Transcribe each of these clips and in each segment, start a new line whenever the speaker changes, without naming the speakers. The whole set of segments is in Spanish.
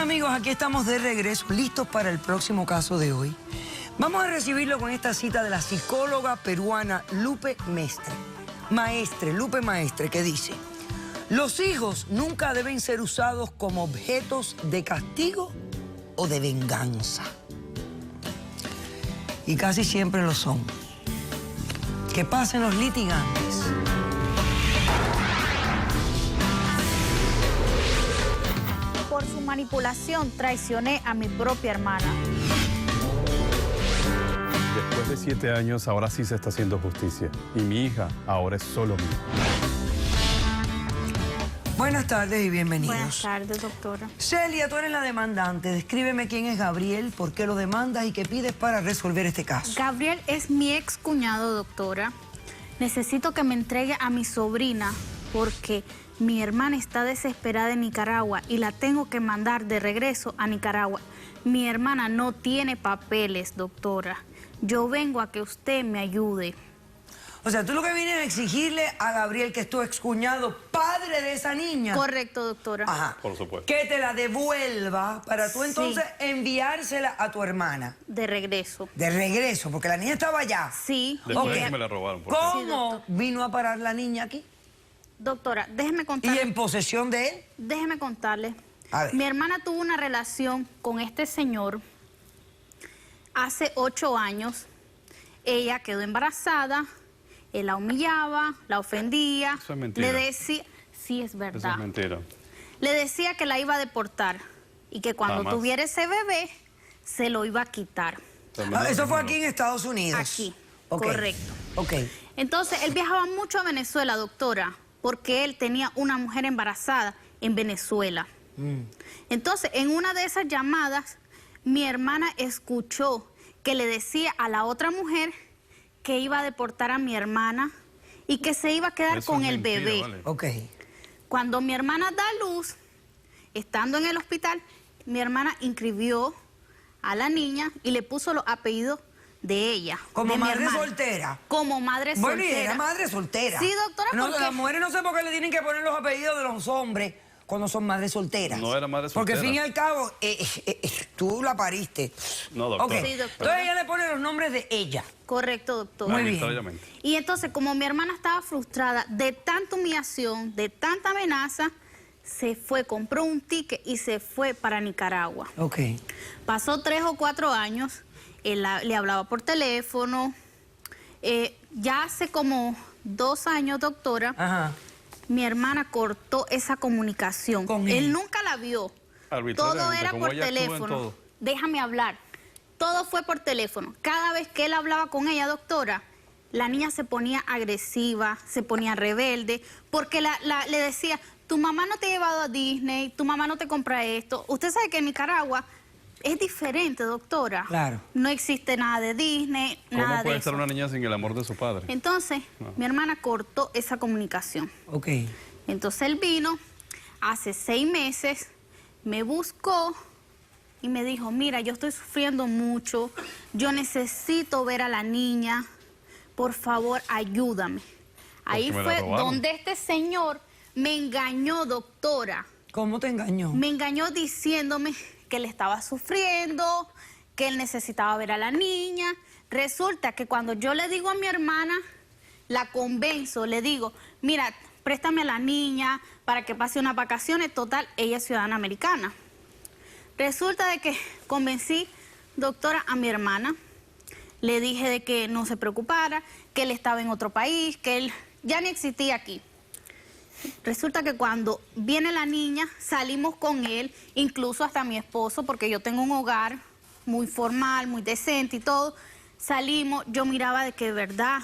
amigos, aquí estamos de regreso, listos para el próximo caso de hoy. Vamos a recibirlo con esta cita de la psicóloga peruana Lupe Lupe Maestre, que dice: los hijos nunca deben ser usados como objetos de castigo o de venganza. Y casi siempre lo son. Que pasen los litigantes.
Por su manipulación traicioné a mi propia hermana.
Después de 7 años, ahora sí se está haciendo justicia. Y mi hija ahora es solo mía.
Buenas tardes y bienvenidos.
Buenas tardes, doctora.
Celia, tú eres la demandante. Descríbeme quién es Gabriel, por qué lo demandas y qué pides para resolver este caso.
Gabriel es mi ex cuñado, doctora. Necesito que me entregue a mi sobrina porque mi hermana está desesperada en Nicaragua y la tengo que mandar de regreso a Nicaragua. Mi hermana no tiene papeles, doctora. Yo vengo a que usted me ayude.
O sea, tú lo que vienes a exigirle a Gabriel, que es tu excuñado, padre de esa niña.
Correcto, doctora.
Ajá.
Por supuesto.
Que te la devuelva para tú entonces enviársela a tu hermana.
De regreso.
De regreso, porque la niña estaba allá.
Sí.
Después
Ok.
de que me la robaron.
¿Cómo vino a parar la niña aquí?
Doctora, déjeme
¿Y
contarle.
en posesión de él?
Déjeme contarle.
A ver.
Mi hermana tuvo una relación con este señor hace 8 años. Ella quedó embarazada, él la humillaba, la ofendía.
Eso es mentira.
Le decía, sí es
Eso
verdad.
es mentira.
Le decía que la iba a deportar y que cuando
Jamás.
tuviera ese bebé se lo iba a quitar.
Eso fue aquí en Estados Unidos.
Aquí,
Ok.
correcto.
Ok.
Entonces, él viajaba mucho a Venezuela, doctora, porque él tenía una mujer embarazada en Venezuela. Entonces, en una de esas llamadas, mi hermana escuchó que le decía a la otra mujer que iba a deportar a mi hermana y que se iba a quedar
Eso
con
es
el
mentira,
bebé.
vale.
Ok.
Cuando mi hermana da luz, estando en el hospital, mi hermana inscribió a la niña y le puso los apellidos de ella.
Como
de mi
madre
hermana.
soltera.
Como madre
Bueno, y
soltera.
era madre soltera.
Sí, doctora,
No,
porque...
las mujeres no sé por qué le tienen que poner los apellidos de los hombres cuando son madres solteras.
No era madre
Porque al
soltera.
fin y al cabo, tú la pariste.
No, doctora.
Ok.
Sí, doctora.
Entonces ella le pone los nombres de ella.
Correcto, doctora.
Muy bien.
Arbitrariamente.
Y entonces, como mi hermana estaba frustrada de tanta humillación, de tanta amenaza, se fue, compró un ticket y se fue para Nicaragua.
Ok.
Pasó 3 o 4 años, él le hablaba por teléfono. Ya hace como 2 años, doctora,
Ajá.
mi hermana cortó esa comunicación.
Con él.
Él nunca la vio.
Arbitrariamente,
Todo era
como
por
ella actúa en
teléfono.
todo.
Déjame hablar. Todo fue por teléfono. Cada vez que él hablaba con ella, doctora, la niña se ponía agresiva, se ponía rebelde, porque le decía, tu mamá no te ha llevado a Disney, tu mamá no te compra esto. Usted sabe que en Nicaragua es diferente, doctora.
Claro.
No existe nada de Disney, nada
¿Cómo
de
puede
eso.
estar una niña sin el amor de su padre?
Entonces, mi hermana cortó esa comunicación.
Ok.
Entonces él vino, hace 6 meses, me buscó y me dijo, mira, yo estoy sufriendo mucho, yo necesito ver a la niña, por favor, ayúdame. Ahí
me la
fue
robaron.
donde este señor me engañó, doctora.
¿Cómo te engañó?
Me engañó diciéndome que él estaba sufriendo, que él necesitaba ver a la niña. Resulta que cuando yo le digo a mi hermana, la convenzo, le digo, mira, préstame a la niña para que pase unas vacaciones. Total, ella es ciudadana americana. Resulta de que convencí, doctora, a mi hermana. Le dije de que no se preocupara, que él estaba en otro país, que él ya ni existía aquí. Resulta que cuando viene la niña, salimos con él, incluso hasta mi esposo, porque yo tengo un hogar muy formal, muy decente y todo. Salimos, yo miraba de que de verdad,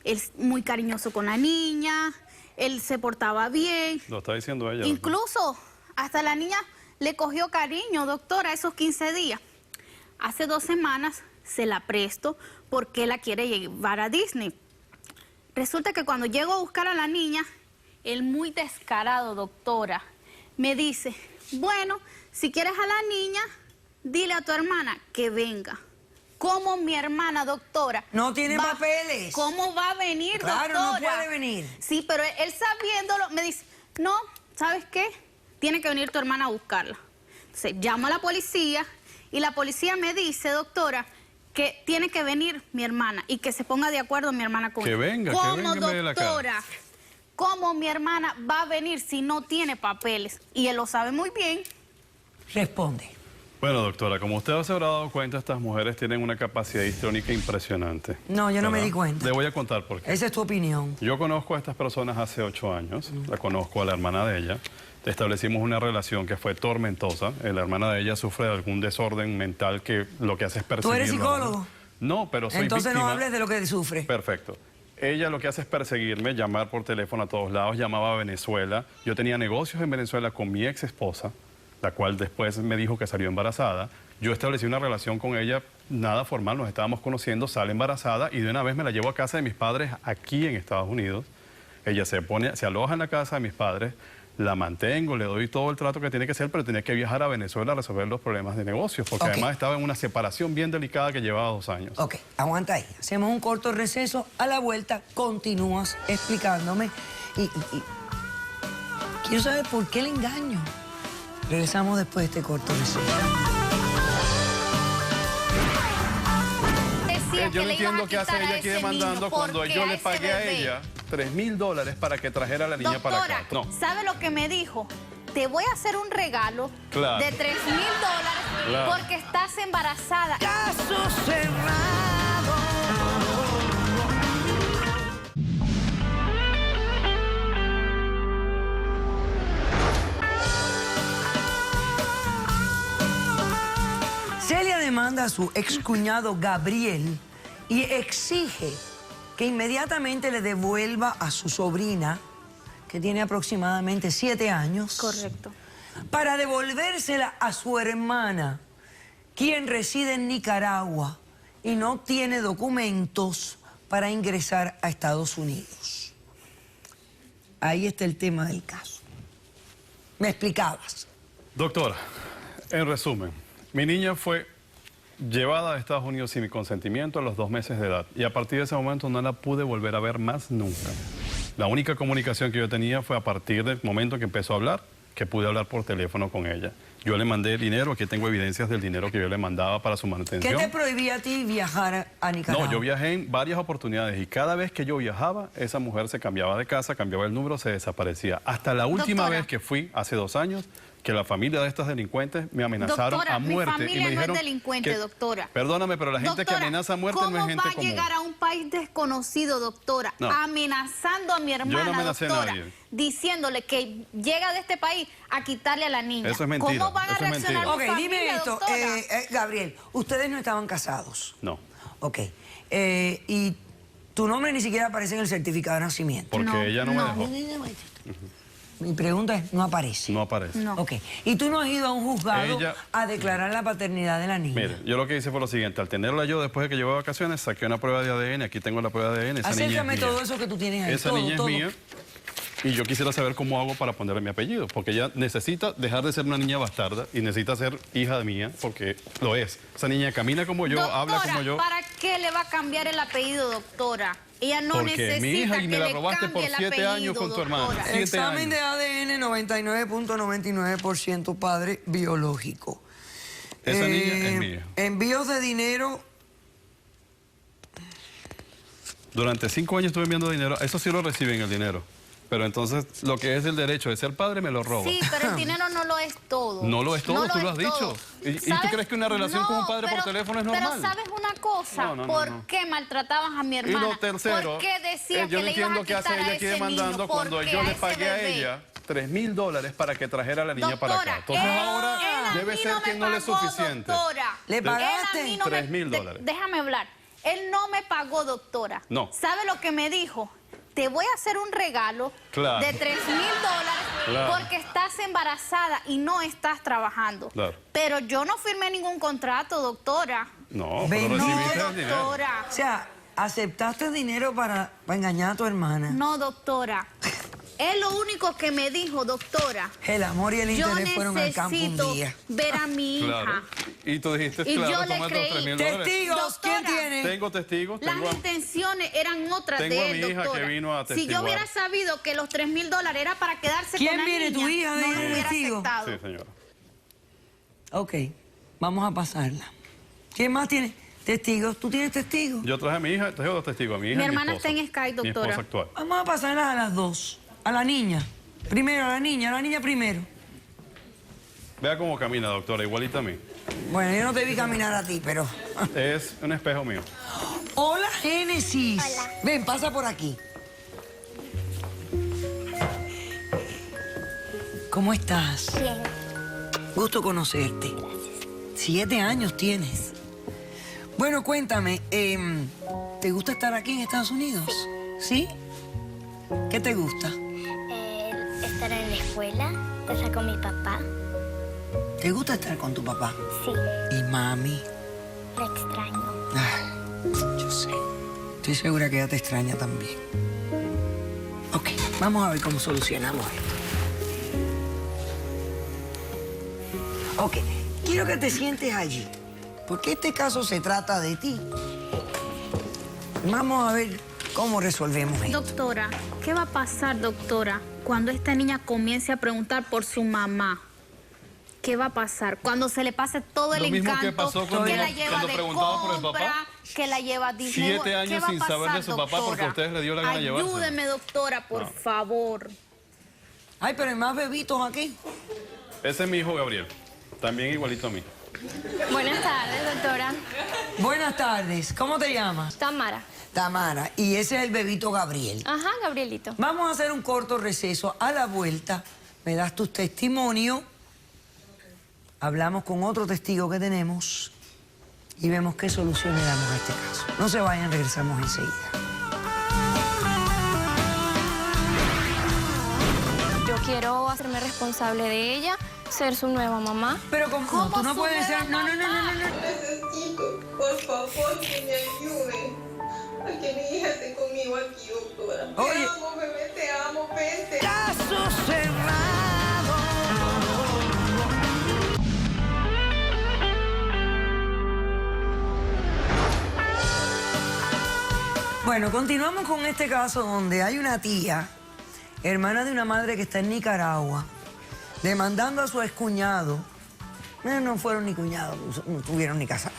él es muy cariñoso con la niña, él se portaba bien.
Lo está diciendo ella.
Incluso hasta la niña le cogió cariño, doctora, esos 15 días. Hace 2 semanas se la presto porque la quiere llevar a Disney. Resulta que cuando llego a buscar a la niña, él muy descarado, doctora, me dice, bueno, si quieres a la niña, dile a tu hermana que venga. ¿Cómo mi hermana, doctora?
No tiene
va-
papeles.
¿Cómo va a venir,
Claro,
doctora?
no puede venir.
Sí, pero él sabiéndolo, me dice, no, ¿sabes qué? Tiene que venir tu hermana a buscarla. llamo a la policía y la policía me dice, doctora, que tiene que venir mi hermana y que se ponga de acuerdo mi hermana con
Que venga, que venga y me dé la cara.
Doctora, ¿cómo mi hermana va a venir si no tiene papeles? Y él lo sabe muy bien.
Responde.
Bueno, doctora, como usted se habrá dado cuenta, estas mujeres tienen una capacidad histriónica impresionante.
No, yo no me
¿verdad?
di cuenta.
Le voy a contar por qué.
Esa es tu opinión.
Yo conozco a estas personas hace 8 años, la conozco a la hermana de ella. Establecimos una relación que fue tormentosa. La hermana de ella sufre de algún desorden mental que lo que hace es perseguirlo.
¿Tú eres psicólogo?
No, pero soy
Entonces
víctima.
no hables de lo que sufre.
Perfecto. Ella lo que hace es perseguirme, llamar por teléfono a todos lados, llamaba a Venezuela. Yo tenía negocios en Venezuela con mi ex esposa, la cual después me dijo que salió embarazada. Yo establecí una relación con ella, nada formal, nos estábamos conociendo, sale embarazada y de una vez me la llevo a casa de mis padres aquí en Estados Unidos. Ella se aloja en la casa de mis padres, la mantengo, le doy todo el trato que tiene que hacer, pero tenía que viajar a Venezuela a resolver los problemas de negocios, porque además estaba en una separación bien delicada que llevaba 2 años.
Ok, aguanta ahí. Hacemos un corto receso. A la vuelta continúas explicándome. Y quiero saber por qué el engaño. Regresamos después de este corto receso.
Yo no entiendo qué hace ella aquí demandando cuando yo le pagué a ella $3,000 para que trajera a la niña para acá. No.
¿Sabe lo que me dijo? Te voy a hacer un regalo
Claro.
de $3,000
Claro.
porque estás embarazada.
Caso cerrado. Celia demanda a su excuñado Gabriel y exige que inmediatamente le devuelva a su sobrina, que tiene aproximadamente 7 años.
Correcto.
Para devolvérsela a su hermana, quien reside en Nicaragua y no tiene documentos para ingresar a Estados Unidos. Ahí está el tema del caso. ¿Me explicabas?
Doctora, en resumen, mi niña fue llevada a Estados Unidos sin mi consentimiento a los 2 meses de edad y a partir de ese momento no la pude volver a ver más nunca. La única comunicación que yo tenía fue a partir del momento que empezó a hablar, que pude hablar por teléfono con ella. Yo le mandé dinero, aquí tengo evidencias del dinero que yo le mandaba para su manutención.
¿Qué te prohibía a ti viajar a Nicaragua?
No, yo viajé en varias oportunidades y cada vez que yo viajaba, esa mujer se cambiaba de casa, cambiaba el número, se desaparecía. Hasta la última
Doctora.
vez que fui, hace 2 años, que la familia de estos delincuentes me amenazaron
Doctora,
a muerte.
mi familia
y me dijeron
no es delincuente, doctora.
Perdóname, pero la gente
Doctora,
que amenaza a muerte no es gente
¿cómo va a
común.
llegar a un país desconocido, doctora?
No.
Amenazando a mi hermana,
no amenacé a
doctora,
nadie.
diciéndole que llega de este país a quitarle a la niña.
Eso es mentira,
¿Cómo van a
eso es
reaccionar
mentira.
mi
Ok,
familia,
dime esto,
doctora?
Gabriel, ustedes no estaban casados.
No,
Ok, y tu nombre ni siquiera aparece en el certificado de nacimiento.
porque
No,
ella no me
no.
dejó.
Mi pregunta es, ¿no aparece?
No aparece.
No.
Ok, y tú no has ido a un juzgado
Ella-
a declarar la paternidad de la niña.
Mire, yo lo que hice fue lo siguiente. Al tenerla yo, después de que llevo de vacaciones, saqué una prueba de ADN. Aquí tengo la prueba de ADN. Esa niña es
Acércame
mía.
todo eso que tú tienes ahí.
Esa
todo,
niña
todo.
es mía. Y yo quisiera saber cómo hago para ponerle mi apellido, porque ella necesita dejar de ser una niña bastarda y necesita ser hija mía, porque lo es. Esa niña camina como yo,
Doctora,
habla como yo.
¿para qué le va a cambiar el apellido, doctora? Ella no
Porque
necesita
mi hija y
que
me la
le
robaste por
cambie el
7 años
apellido,
con tu hermana.
doctora.
7
Examen
años.
de ADN 99.99% padre biológico.
Esa niña es mía.
Envíos de dinero.
Durante 5 años estuve enviando dinero. Eso sí lo reciben el dinero. Pero entonces lo que es el derecho de ser padre me lo roba.
Sí, pero el dinero no lo es todo.
No lo es todo, tú lo has
es
dicho.
todo.
¿Y tú
¿Sabes?
crees que una relación con un padre por
pero-
teléfono es normal?
Pero ¿sabes una cosa?
No, no, no,
¿Por
no.
qué maltratabas a mi
Y
hermana?
lo tercero,
¿Por qué decías
yo
que
no
le ibas a
entiendo qué hace
quitar
ella
a
aquí
ese
demandando
niño?
cuando
¿Por qué
yo le
ese
pagué a
bebé?
ella $3,000 para que trajera a la niña para acá. Entonces
él
ahora
a
debe
mí
ser
no
que
me
no le es
pagó,
suficiente.
Doctora.
¿Le
Él
pagaste?
a mí no me-
$3,000.
Déjame hablar. Él no me pagó, doctora.
No.
¿Sabe lo que me dijo? Te voy a hacer un regalo
Claro.
de $3,000
Claro.
porque estás embarazada y no estás trabajando.
Claro.
Pero yo no firmé ningún contrato, doctora.
No,
Ven,
pero
no,
recibiste el dinero.
Doctora.
O sea, aceptaste dinero para engañar a tu hermana.
No, doctora. Es lo único que me dijo, doctora.
El amor y el
Yo
interés fueron al campo un
necesito
día.
ver a mi hija.
Claro. Y tú dijiste,
Y
claro,
yo le
toma
creí.
los $3,000.
Testigos, ¿quién
Doctora.
tiene?
Tengo testigos,
Las
tengo a...
intenciones eran otras
Tengo a
de él,
mi hija
doctora.
que vino a
Si yo
testiguar.
hubiera sabido que los $3,000 era para quedarse
¿Quién
con la
viene,
niña,
tu hija,
no
de
lo hubiera
testigo?
aceptado.
Sí, señora.
Ok, vamos a pasarla. ¿Quién más tiene testigos? ¿Tú tienes testigos?
Yo traje a mi hija, traje dos testigos, a mi hija
Mi
y a
hermana
esposa.
está en Skype,
Mi
doctora.
esposa actual.
Vamos a pasarlas a las dos. A la niña. Primero, a la niña primero.
Vea cómo camina, doctora, igualita a mí.
Bueno, yo no te vi caminar a ti, pero...
Es un espejo mío.
Hola, Génesis.
Hola.
Ven, pasa por aquí. ¿Cómo estás?
Bien.
Gusto conocerte. 7 años tienes. Bueno, cuéntame, ¿te gusta estar aquí en Estados Unidos? ¿Sí? ¿Qué te gusta?
Estar en la escuela, estar con mi papá.
¿Te gusta estar con tu papá?
Sí,
¿Y mami?
la extraño.
Ay, yo sé. Estoy segura que ella te extraña también. Ok, vamos a ver cómo solucionamos esto. Ok, quiero que te sientes allí, porque este caso se trata de ti. Vamos a ver cómo resolvemos esto.
Doctora, ¿qué va a pasar, doctora, cuando esta niña comience a preguntar por su mamá? ¿Qué va a pasar? Cuando se le pase todo el
Lo mismo
encanto,
que pasó cuando-
la lleva
cuando
de
preguntaba por el
compra,
papá.
que la lleva a Disney.
7 años
¿Qué va a
sin saber
pasar,
de su papá porque
doctora?
a ustedes les dio la gana llevárselo.
Ayúdeme, doctora, por favor.
Ay, pero hay más bebitos aquí.
Ese es mi hijo Gabriel, también igualito a mí.
Buenas tardes, doctora.
Buenas tardes, ¿cómo te llamas?
Tamara.
Tamara, y ese es el bebito Gabriel.
Ajá, Gabrielito.
Vamos a hacer un corto receso. A la vuelta, me das tus testimonios. Hablamos con otro testigo que tenemos y vemos qué solución le damos a este caso. No se vayan, regresamos enseguida.
Yo quiero hacerme responsable de ella, ser su nueva mamá.
Pero ¿cómo? Tú no
su
puedes
nueva
ser... No.
Necesito, por favor, que me ayude a que mi hija esté conmigo aquí, doctora.
Oye.
Te amo, bebé, te amo, vente.
Caso cerrado. Bueno, continuamos con este caso donde hay una tía, hermana de una madre que está en Nicaragua, demandando a su excuñado. No fueron ni cuñados, no estuvieron ni casados.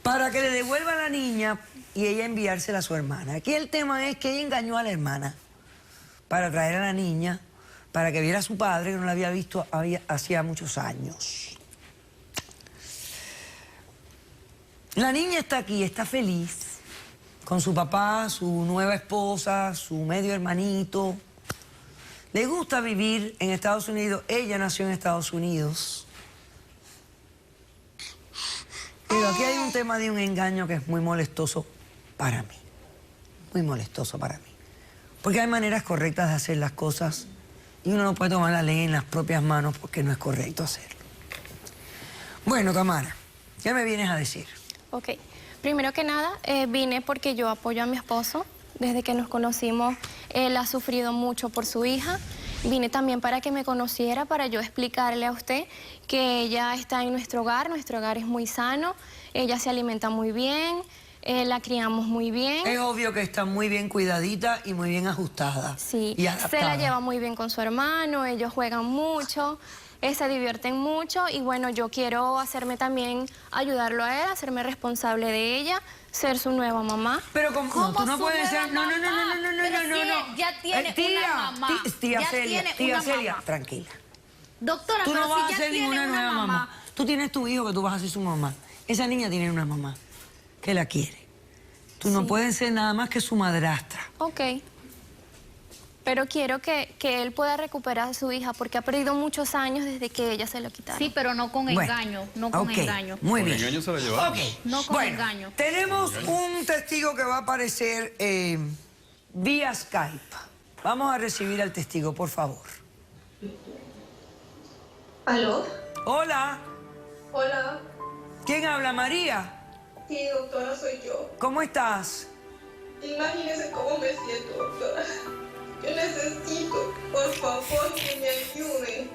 Para que le devuelva a la niña y ella enviársela a su hermana. Aquí el tema es que ella engañó a la hermana para traer a la niña, para que viera a su padre, que no la había visto hacía muchos años. La niña está aquí, está feliz, con su papá, su nueva esposa, su medio hermanito. Le gusta vivir en Estados Unidos. Ella nació en Estados Unidos. Pero aquí hay un tema de un engaño que es muy molestoso para mí. Muy molestoso para mí. Porque hay maneras correctas de hacer las cosas y uno no puede tomar la ley en las propias manos porque no es correcto hacerlo. Bueno, Tamara, ¿qué me vienes a decir?
Ok. Primero que nada, vine porque yo apoyo a mi esposo. Desde que nos conocimos, él ha sufrido mucho por su hija. Vine también para que me conociera, para yo explicarle a usted que ella está en nuestro hogar es muy sano, ella se alimenta muy bien, la criamos muy bien.
Es obvio que está muy bien cuidadita y muy bien ajustada.
Sí,
y adaptada.
se la lleva muy bien con su hermano, ellos juegan mucho, se divierten mucho y bueno, yo quiero hacerme también, ayudarlo a él, hacerme responsable de ella, ser su nueva mamá.
Pero ¿cómo? Tú no
su
puedes ser...
nueva
No.
mamá? Pero si él ya tiene una mamá.
Tía
Ya
Celia,
tiene
tía
una
Celia,
mamá.
tranquila.
Doctora,
Tú
pero
no vas
si
a
ya
ser
tiene
ninguna
una
nueva mamá. Tú tienes tu hijo que tú vas a ser su mamá. Esa niña tiene una mamá que la quiere. Tú no puedes ser nada más que su madrastra.
Ok. Pero quiero que él pueda recuperar a su hija porque ha perdido muchos años desde que ella se lo quitaron.
Sí, pero no con
Bueno,
engaño, no con
ok,
engaño.
Muy
Con
bien.
engaño se la llevaron.
Ok,
No con
bueno,
engaño.
Tenemos un testigo que va a aparecer vía Skype. Vamos a recibir al testigo, por favor.
¿Aló?
Hola,
Hola.
¿quién habla? María.
Sí, doctora, soy yo.
¿Cómo estás?
Imagínese cómo me siento, doctora. Yo necesito, por favor, que me ayude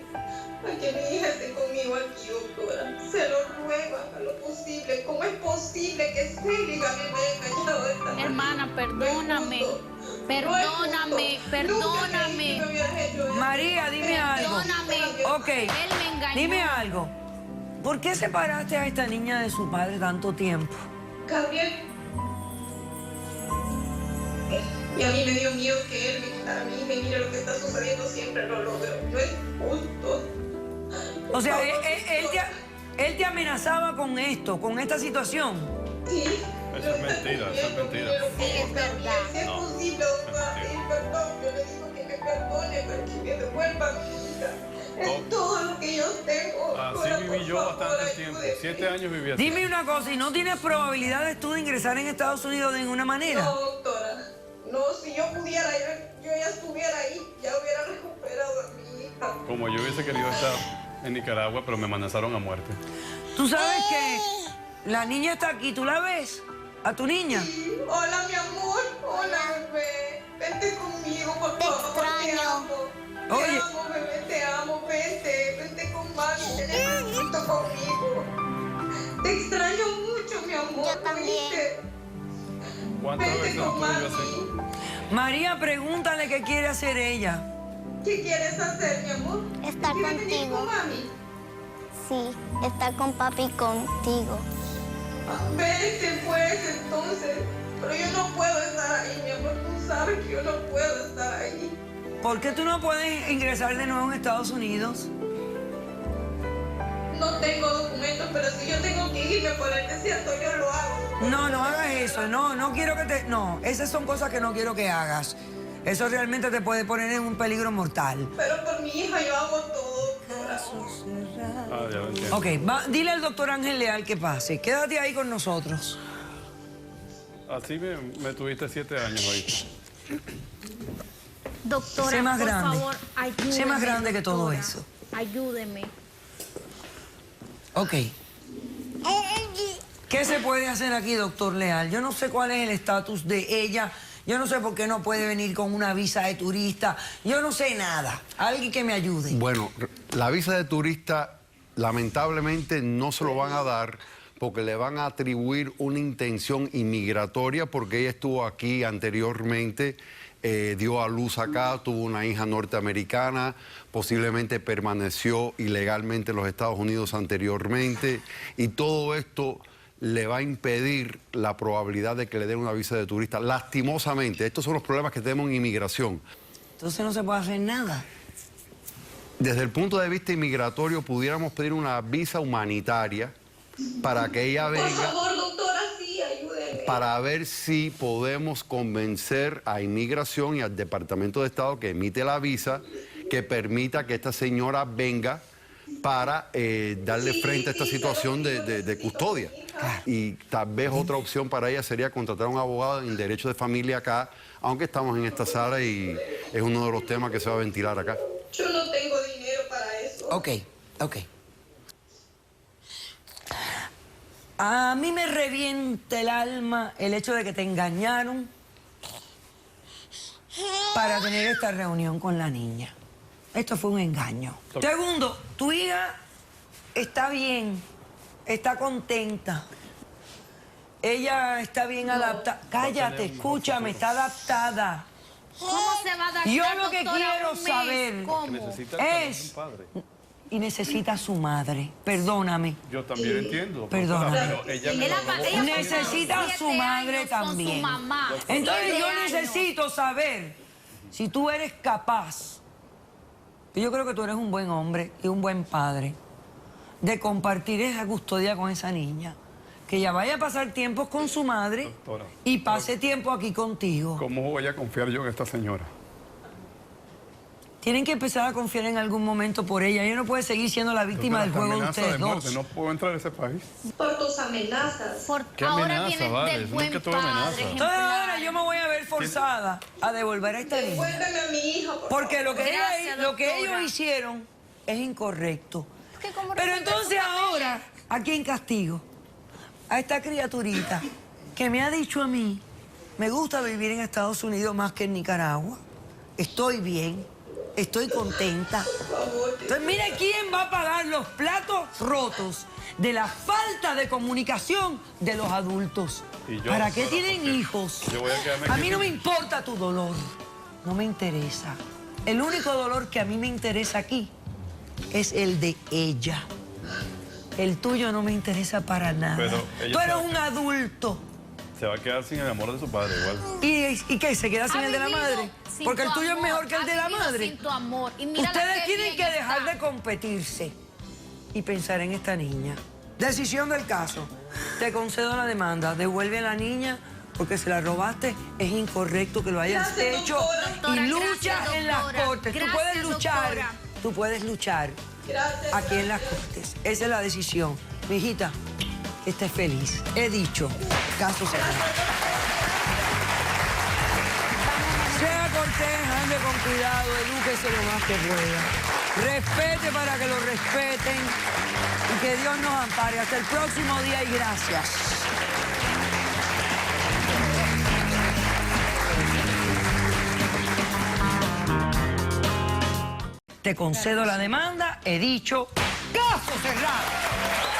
a que mi hija esté conmigo aquí, doctora. Se lo ruego, haga lo posible. ¿Cómo es posible que Celia me haya engañado de esta manera?
Hermana, perdóname.
No es justo.
Perdóname, perdóname.
Nunca creí que me hubieras hecho eso.
María, dime algo.
Perdóname.
Ok,
Él me engañó.
dime algo. ¿por qué separaste a esta niña de su padre tanto tiempo?
Gabriel. Y a mí me dio miedo que él me quitara a mi hija y mire lo que está sucediendo, siempre lo logro. No es justo.
O sea, él te amenazaba con esto, con esta situación.
Sí.
Eso es mentira, eso es mentira.
Es verdad.
Si es posible, doctora, pedir perdón. Yo le digo que me perdone, pero que me devuelva a mi hija. Es todo lo que yo tengo.
Así viví yo bastante tiempo. 7 años viví así.
Dime una cosa, ¿y no tienes probabilidades tú de ingresar en Estados Unidos de ninguna manera?
No, doctora. No, si yo pudiera, yo ya estuviera ahí, ya hubiera recuperado a mi hija.
Como yo hubiese querido estar en Nicaragua, pero me amenazaron a muerte.
Tú sabes que la niña está aquí, ¿tú la ves? ¿A tu niña?
Sí. Hola, mi amor. Hola, bebé. Vente conmigo, por
Te
favor.
extraño.
Te amo.
Oye.
Te amo, bebé, te amo. Vente con mami, te necesito conmigo. Te extraño mucho, mi amor.
Yo también.
¿oíste?
¿Cuántas
Vente
veces
con
estuve yo
mami.
así?
María, pregúntale qué quiere hacer ella.
¿Qué quieres hacer, mi amor?
Estar
¿Quieres venir
contigo.
con mami?
Sí, estar con papi y contigo.
Vete pues entonces. Pero yo no puedo estar ahí, mi amor. Tú sabes que yo no puedo estar ahí.
¿Por qué tú no puedes ingresar de nuevo en Estados Unidos?
No tengo documentos, pero si yo tengo que irme por el desierto, yo lo hago.
No, no hagas eso. No quiero que te... No, esas son cosas que no quiero que hagas. Eso realmente te puede poner en un peligro mortal.
Pero por mi hija yo hago todo.
Ah, ya lo entiendo.
Ok, dile al doctor Ángel Leal que pase. Quédate ahí con nosotros.
Así me tuviste 7 años ahí.
Doctora,
Sé más
por
grande.
favor, ayúdeme.
Sé más grande que todo
doctora.
eso.
Ayúdeme.
Ok. ¿Qué se puede hacer aquí, doctor Leal? Yo no sé cuál es el estatus de ella. Yo no sé por qué no puede venir con una visa de turista. Yo no sé nada. Alguien que me ayude.
Bueno, la visa de turista lamentablemente no se lo van a dar porque le van a atribuir una intención inmigratoria porque ella estuvo aquí anteriormente, dio a luz acá, tuvo una hija norteamericana, posiblemente permaneció ilegalmente en los Estados Unidos anteriormente y todo esto le va a impedir la probabilidad de que le den una visa de turista. Lastimosamente, estos son los problemas que tenemos en inmigración.
Entonces no se puede hacer nada.
Desde el punto de vista inmigratorio, pudiéramos pedir una visa humanitaria para que ella
Por
venga,
favor, doctora, sí, ayúdeme.
para ver si podemos convencer a Inmigración y al Departamento de Estado que emite la visa, que permita que esta señora venga para darle frente a esta situación de custodia. Y tal vez otra opción para ella sería contratar a un abogado en derecho de familia acá, aunque estamos en esta sala y es uno de los temas que se va a ventilar acá.
Yo no tengo dinero para eso.
Ok. A mí me revienta el alma el hecho de que te engañaron para tener esta reunión con la niña. Esto fue un engaño. Segundo, tu hija está bien, está contenta. Ella está bien adaptada. Cállate, escúchame, está adaptada.
¿Cómo se va a adaptar,
Yo lo que
doctora,
quiero
un mes?
saber
¿Cómo?
Necesita el perdón de
es...
un padre.
Y necesita a su madre. Perdóname.
Yo también entiendo.
Perdóname.
Pero ella me
Ella
lo robó.
ella
Necesita a su
7
madre
años con
también.
su mamá.
Entonces
7
yo
años.
necesito saber si tú eres capaz, y yo creo que tú eres un buen hombre y un buen padre, de compartir esa custodia con esa niña. Que ella vaya a pasar tiempos con su madre
Doctora.
y pase tiempo aquí contigo.
¿Cómo voy a confiar yo en esta señora?
Tienen que empezar a confiar en algún momento por ella. Ella no puede seguir siendo la víctima del
Doctora,
juego de
amenaza
ustedes
muerte.
dos.
No puedo entrar a ese país.
Por tus amenazas.
¿Qué
Ahora
amenaza,
vienes
vale?
del
Nunca
buen
tuve amenaza.
padre.
Entonces ahora yo me voy a ver forzada a devolver a esta niña.
Devuélveme a mi hija, por
Porque
favor.
Gracias,
lo que
doctora.
ellos hicieron es incorrecto.
¿Qué, cómo
Pero
resolver
entonces
sus papeles?
ahora, ¿a quién castigo? A esta criaturita que me ha dicho a mí, me gusta vivir en Estados Unidos más que en Nicaragua. Estoy bien, estoy contenta. Entonces mira quién va a pagar los platos rotos de la falta de comunicación de los adultos.
Y yo,
¿Para qué
doctora,
tienen
porque
hijos?
yo voy a quedarme
A
aquí
mí no me
sin-
importa tu dolor, no me interesa. El único dolor que a mí me interesa aquí es el de ella. El tuyo no me interesa para nada.
Pero ella
Tú eres
sabe
un adulto.
Se va a quedar sin el amor de su padre igual.
¿Y qué? ¿Se queda sin
Ha
el de la
vivido
madre?
sin
Porque
tu
el tuyo es
amor,
mejor que el
ha
de la
vivido
madre.
sin tu amor. Y mírala
Ustedes
qué
tienen
bien
que dejar
está.
de competirse y pensar en esta niña. Decisión del caso. Te concedo la demanda. Devuelve a la niña porque se la robaste. Es incorrecto que lo hayas
Gracias,
hecho.
doctora.
Y
Doctora,
lucha
gracias,
en las
doctora.
cortes. Tú
Gracias,
puedes luchar.
doctora.
Tú puedes luchar
Gracias.
aquí en las cortes. Esa es la decisión. Mi hijita, que estés feliz. He dicho, caso cerrado. Sea cortés, ande con cuidado, edúquese lo más que pueda. Respete para que lo respeten y que Dios nos ampare. Hasta el próximo día y gracias. Te concedo la demanda, he dicho, caso cerrado.